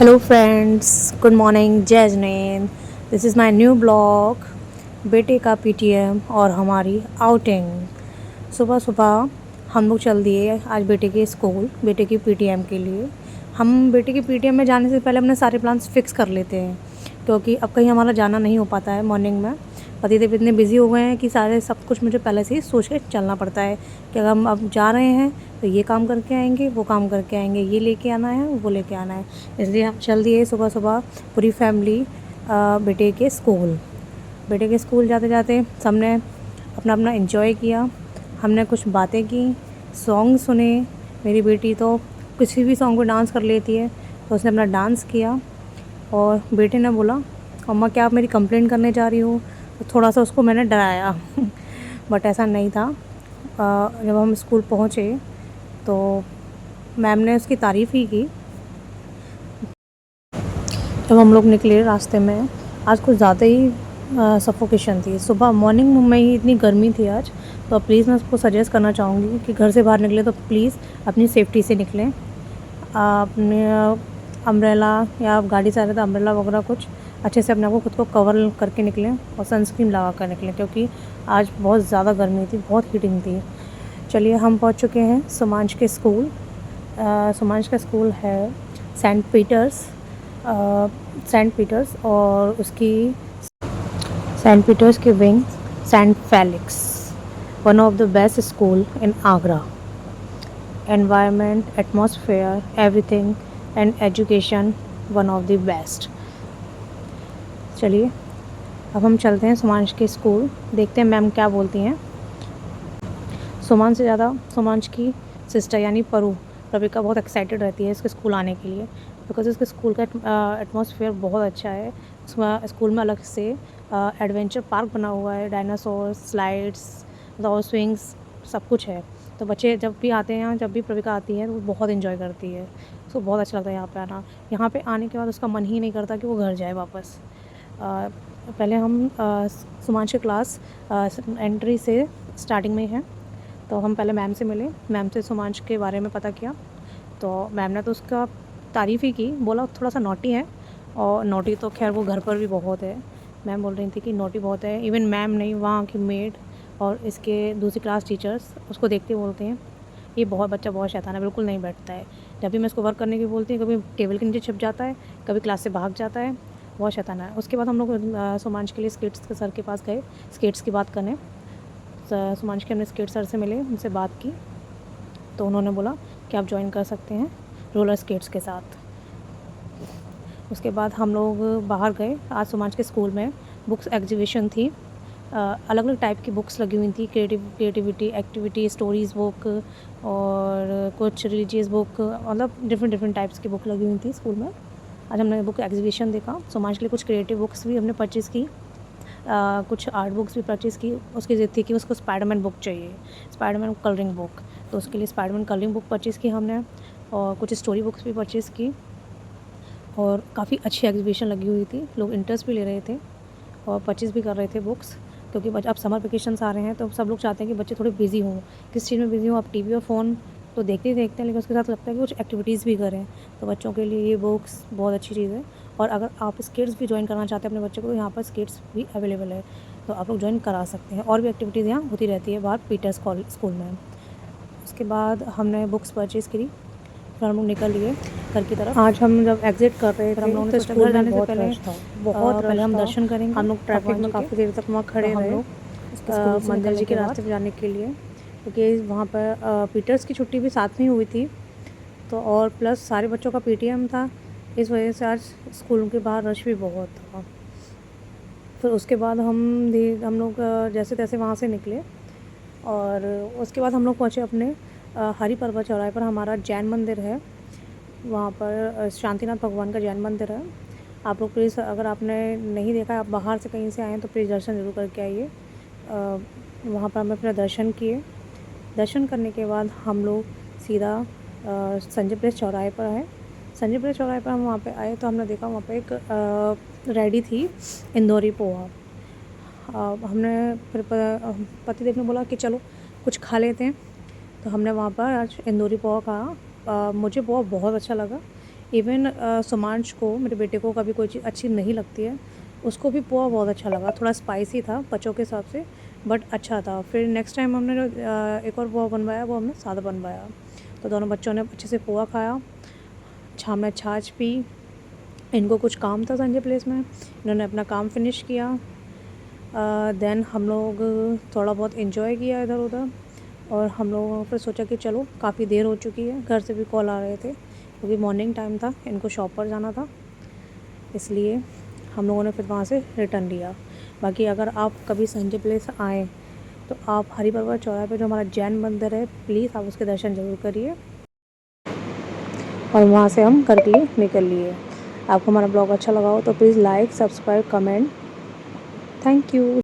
Hello friends, good morning, जय Jain. This is my new blog. बेटे का पीटीएम और हमारी आउटिंग। सुबह सुबह हम लोग चल दिए आज बेटे के स्कूल, बेटे की पीटीएम के लिए। हम बेटे की पीटीएम में जाने से पहले अपने सारे प्लान्स फिक्स कर लेते हैं, क्योंकि अब कहीं हमारा जाना नहीं हो पाता है मॉर्निंग में। पतिदेव इतने बिज़ी हो गए हैं कि सारे सब कुछ मुझे पहले से ही सोच के चलना पड़ता है कि अगर हम अब जा रहे हैं तो ये काम करके आएंगे, वो काम करके आएंगे, ये लेके आना है, वो लेके आना है। इसलिए हम चल दिए सुबह सुबह पूरी फैमिली बेटे के स्कूल। बेटे के स्कूल जाते जाते सबने अपना अपना एंजॉय किया। हमने कुछ बातें की, सॉन्ग सुने। मेरी बेटी तो किसी भी सॉन्ग पे डांस कर लेती है, तो उसने अपना डांस किया। और बेटे ने बोला, अम्मा क्या आप मेरी कंप्लेंट करने जा रही हो? तो थोड़ा सा उसको मैंने डराया बट ऐसा नहीं था। जब हम स्कूल पहुँचे तो मैम ने उसकी तारीफ़ ही की। जब हम लोग निकले रास्ते में, आज कुछ ज़्यादा ही सफोकेशन थी। सुबह मॉर्निंग में ही इतनी गर्मी थी आज। तो प्लीज़ मैं उसको सजेस्ट करना चाहूँगी कि घर से बाहर निकले तो प्लीज़ अपनी सेफ्टी से निकलें। अपने अम्ब्रेला या आप गाड़ी से आ रहे तो अम्ब्रेला वगैरह कुछ अच्छे से अपने आप को खुद को कवर करके निकलें और सनस्क्रीन लगा कर निकलें, क्योंकि आज बहुत ज़्यादा गर्मी थी, बहुत हीटिंग थी। चलिए, हम पहुंच चुके हैं सुमांश के स्कूल। सुमांश का स्कूल है सेंट पीटर्स। सेंट पीटर्स और उसकी सेंट पीटर्स की wing Saint Felix, one of the best school in Agra. Environment, atmosphere, everything and education one of the best. चलिए, अब हम चलते हैं सुमांश के स्कूल, देखते हैं मैम क्या बोलती हैं। सुमांश से ज़्यादा सुमांश की सिस्टर यानी परू रविका बहुत एक्साइटेड रहती है इसके स्कूल आने के लिए, बिकॉज इसके स्कूल का एटमॉस्फेयर बहुत अच्छा है। स्कूल में अलग से एडवेंचर पार्क बना हुआ है, डायनासोर, स्लाइड्स और स्विंग्स, सब कुछ है। तो बच्चे जब भी आते हैं, जब भी प्रविका आती है तो वो बहुत इन्जॉय करती है। उसको बहुत अच्छा लगता है यहाँ पे आना। यहाँ पे आने के बाद उसका मन ही नहीं करता कि वो घर जाए वापस। पहले हम सुमांश की क्लास एंट्री से स्टार्टिंग में है, तो हम पहले मैम से मिले। मैम से सुमांश के बारे में पता किया, तो मैम ने तो उसका तारीफ़ ही की, बोला थोड़ा सा नॉटी है। और नॉटी तो खैर वो घर पर भी बहुत है। मैम बोल रही थी कि नॉटी बहुत है। इवन मैम नहीं, वहाँ की मेड और इसके दूसरी क्लास टीचर्स उसको देखते बोलते हैं ये बहुत बच्चा बहुत शैतान है, बिल्कुल नहीं बैठता है। जब भी मैं इसको वर्क करने की बोलती हूँ, कभी टेबल के नीचे छिप जाता है, कभी क्लास से भाग जाता है, बहुत शैतान है। उसके बाद हम लोग सुमांश के लिए स्केट्स के सर के पास गए, स्केट्स की बात करने। सुमांश के हमने स्केट सर से मिले, उनसे बात की, तो उन्होंने बोला कि आप ज्वाइन कर सकते हैं रोलर स्केट्स के साथ। उसके बाद हम लोग बाहर गए। आज सुमांश के स्कूल में बुक्स एग्जीबिशन थी। अलग अलग टाइप की बुक्स लगी हुई थी, क्रिएटिविटी, एक्टिविटी, स्टोरीज़ बुक और कुछ रिलीजियस बुक, मतलब डिफरेंट डिफरेंट टाइप्स की बुक लगी हुई थी स्कूल में। आज हमने बुक एग्जीबिशन देखा। सुमांश के लिए कुछ क्रिएटिव बुक्स भी हमने परचेज़ की, कुछ आर्ट बुक्स भी परचेज़ की। उसकी ज़िद थी कि उसको स्पाइडरमैन बुक चाहिए, स्पाइडरमैन कलरिंग बुक, तो उसके लिए स्पाइडरमैन कलरिंग बुक परचेज़ की हमने। और कुछ स्टोरी बुक्स भी परचेज़ की। और काफ़ी अच्छी एग्जीबिशन लगी हुई थी, लोग इंटरेस्ट भी ले रहे थे और परचेज़ भी कर रहे थे बुक्स, क्योंकि अब समर वेकेशंस आ रहे हैं तो सब लोग चाहते हैं कि बच्चे थोड़े बिज़ी हों। किस चीज़ में बिज़ी हों? अब टीवी और फ़ोन तो देखते ही देखते हैं, लेकिन उसके साथ लगता है कि कुछ एक्टिविटीज़ भी करें। तो बच्चों के लिए ये बुक्स बहुत अच्छी चीज़ है। और अगर आप स्केट्स भी ज्वाइन करना चाहते हैं अपने बच्चे को, तो यहाँ पर स्केट्स भी अवेलेबल है, तो आप लोग ज्वाइन करा सकते हैं। और भी एक्टिविटीज़ यहाँ होती रहती है बाहर पीटर्स स्कूल में। उसके बाद हमने बुक्स परचेज़ करी, फिर हम लोग निकल लिए घर की तरफ। आज हम जब एग्ज़िट कर रहे थे, हम लोगों ने सोचा घर जाने से पहले पहले हम दर्शन करेंगे। हम लोग ट्रैफिक में काफ़ी देर तक वहाँ खड़े रहे मंदिर जी के रास्ते पे जाने के लिए, क्योंकि वहाँ पर पीटर्स की छुट्टी भी साथ में ही हुई थी, तो और प्लस सारे बच्चों का पीटीएम था, इस वजह से आज स्कूल के बाहर रश भी बहुत था। फिर उसके बाद हम लोग जैसे तैसे वहाँ से निकले, और उसके बाद हम लोग पहुँचे अपने हरि पर्वत चौराहे पर। हमारा जैन मंदिर है वहाँ पर, शांतिनाथ भगवान का जैन मंदिर है। आप लोग प्लीज़, अगर आपने नहीं देखा, आप बाहर से कहीं से आए हैं तो प्लीज़ दर्शन ज़रूर करके आइए। वहाँ पर हमने अपने दर्शन किए। दर्शन करने के बाद हम लोग सीधा संजय प्रेस चौराहे पर आए। संजय प्रेस चौराहे पर हम वहाँ पे आए तो हमने देखा वहाँ पे एक रेडी थी इंदौरी पोहा। हमने फिर पतिदेव ने बोला कि चलो कुछ खा लेते हैं, तो हमने वहाँ पर आज इंदौरी पोहा खाया। मुझे पोहा बहुत अच्छा लगा। इवन सुमांश को, मेरे बेटे को, कभी कोई चीज़ अच्छी नहीं लगती है, उसको भी पोहा बहुत अच्छा लगा। थोड़ा स्पाइसी था बच्चों के हिसाब से, बट अच्छा था। फिर नेक्स्ट टाइम हमने जो एक और पोहा बनवाया, वो हमने सादा बनवाया। तो दोनों बच्चों ने अच्छे से पोहा खाया, हमने छाछ पी। इनको कुछ काम था संजय प्लेस में, इन्होंने अपना काम फिनिश किया। देन हम लोग थोड़ा बहुत इन्जॉय किया इधर उधर, और हम लोगों ने फिर सोचा कि चलो काफ़ी देर हो चुकी है, घर से भी कॉल आ रहे थे क्योंकि मॉर्निंग टाइम था, इनको शॉप पर जाना था, इसलिए हम लोगों ने फिर वहाँ से रिटर्न लिया। बाकी अगर आप कभी संजय प्लेस आएँ तो आप हरी परबत चौराहे पे जो हमारा जैन मंदिर है, प्लीज़ आप उसके दर्शन ज़रूर करिए। और वहाँ से हम घर के लिए निकल लिए। आपको हमारा ब्लॉग अच्छा लगा हो तो please like, subscribe, comment. Thank you.